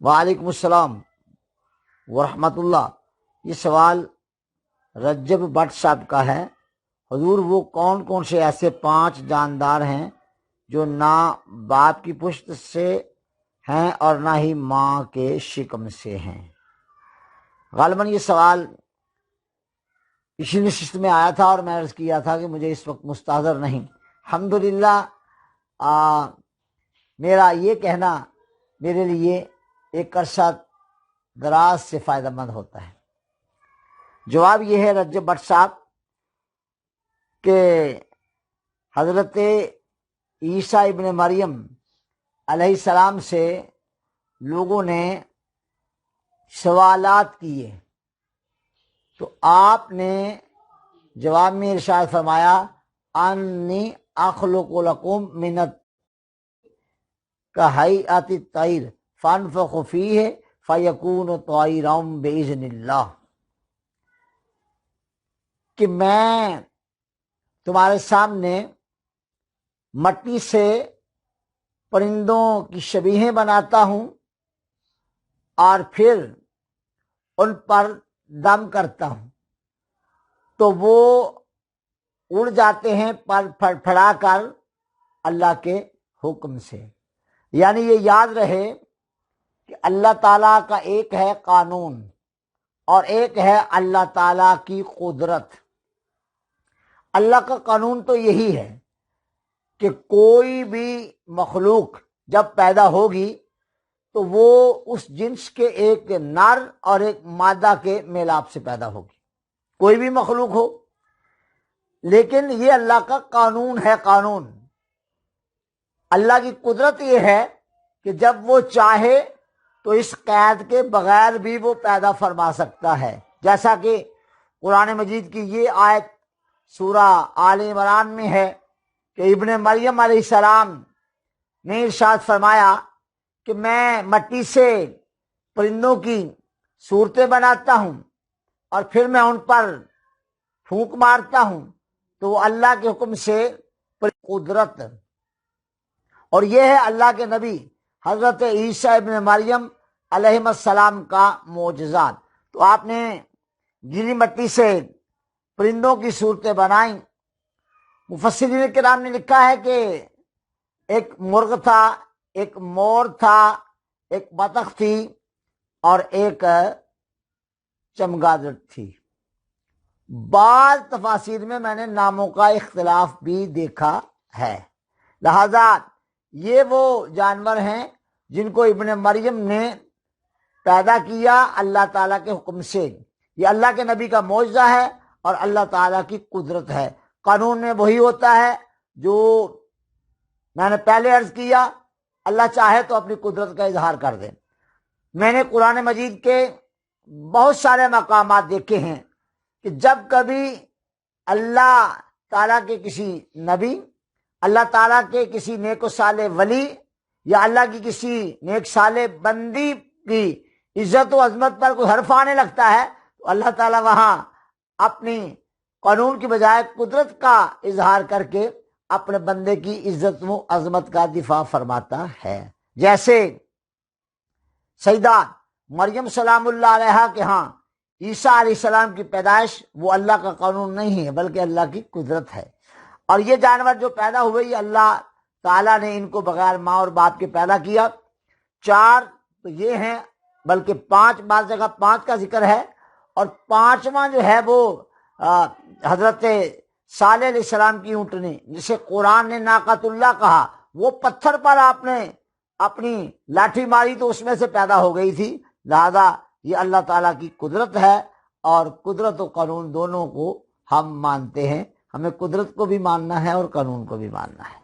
وعلیکم السلام ورحمۃ اللہ۔ یہ سوال رجب بٹ صاحب کا ہے۔ حضور وہ کون کون سے ایسے 5 جاندار ہیں جو نہ باپ کی پشت سے ہیں اور نہ ہی ماں کے شکم سے ہیں؟ غالباً یہ سوال اسی نشست میں آیا تھا اور میں عرض کیا تھا کہ مجھے اس وقت مستحضر نہیں۔ الحمدللہ میرا یہ کہنا میرے لیے ایک عرصہ دراز سے فائدہ مند ہوتا ہے۔ جواب یہ ہے رجب بٹ صاحب کہ حضرت عیسیٰ ابن مریم علیہ السلام سے لوگوں نے سوالات کیے تو آپ نے جواب میں ارشاد فرمایا انی اخلق لکم من کہیئۃ الطیر فانفخ فیہ فیکون طیرا باذن اللہ، کہ میں تمہارے سامنے مٹی سے پرندوں کی شبیہیں بناتا ہوں اور پھر ان پر دم کرتا ہوں تو وہ اڑ جاتے ہیں پر پھڑا کر اللہ کے حکم سے۔ یعنی یہ یاد رہے کہ اللہ تعالیٰ کا ایک ہے قانون اور ایک ہے اللہ تعالیٰ کی قدرت۔ اللہ کا قانون تو یہی ہے کہ کوئی بھی مخلوق جب پیدا ہوگی تو وہ اس جنس کے ایک نر اور ایک مادہ کے میلاپ سے پیدا ہوگی، کوئی بھی مخلوق ہو۔ لیکن یہ اللہ کا قانون ہے۔ قانون اللہ کی قدرت یہ ہے کہ جب وہ چاہے تو اس قید کے بغیر بھی وہ پیدا فرما سکتا ہے، جیسا کہ قرآن مجید کی یہ آیت سورہ آل عمران میں ہے کہ ابن مریم علیہ السلام نے ارشاد فرمایا کہ میں مٹی سے پرندوں کی صورتیں بناتا ہوں اور پھر میں ان پر پھونک مارتا ہوں تو وہ اللہ کے حکم سے قدرت، اور یہ ہے اللہ کے نبی حضرت عیسیٰ ابن مریم علیہ السلام کا معجزات۔ تو آپ نے گیلی مٹی سے پرندوں کی صورتیں بنائیں۔ مفسرین کرام نے لکھا ہے کہ ایک مرغ تھا، ایک مور تھا، ایک بطخ تھی اور ایک چمگادڑ تھی۔ بعض تفاسیر میں نے ناموں کا اختلاف بھی دیکھا ہے، لہذا یہ وہ جانور ہیں جن کو ابن مریم نے پیدا کیا اللہ تعالیٰ کے حکم سے۔ یہ اللہ کے نبی کا معجزہ ہے اور اللہ تعالیٰ کی قدرت ہے۔ قانون میں وہی ہوتا ہے جو میں نے پہلے عرض کیا، اللہ چاہے تو اپنی قدرت کا اظہار کر دے۔ میں نے قرآن مجید کے بہت سارے مقامات دیکھے ہیں کہ جب کبھی اللہ تعالیٰ کے کسی نبی، اللہ تعالیٰ کے کسی نیک و صالح ولی یا اللہ کی کسی نیک صالح بندی کی عزت و عظمت پر کوئی حرف آنے لگتا ہے تو اللہ تعالیٰ وہاں اپنی قانون کی بجائے قدرت کا اظہار کر کے اپنے بندے کی عزت و عظمت کا دفاع فرماتا ہے۔ جیسے سیدہ مریم سلام اللہ علیہا کے ہاں عیسیٰ علیہ السلام کی پیدائش وہ اللہ کا قانون نہیں ہے بلکہ اللہ کی قدرت ہے۔ اور یہ جانور جو پیدا ہوئے یہ اللہ تعالیٰ نے ان کو بغیر ماں اور باپ کے پیدا کیا۔ 4 تو یہ ہیں، بلکہ 5 بعض جگہ 5 کا ذکر ہے، اور 5واں جو ہے وہ حضرت صالح علیہ السلام کی اونٹنی جسے قرآن نے ناقۃ اللہ کہا، وہ پتھر پر آپ نے اپنی لاٹھی ماری تو اس میں سے پیدا ہو گئی تھی۔ لہذا یہ اللہ تعالیٰ کی قدرت ہے اور قدرت و قانون دونوں کو ہم مانتے ہیں۔ ہمیں قدرت کو بھی ماننا ہے اور قانون کو بھی ماننا ہے۔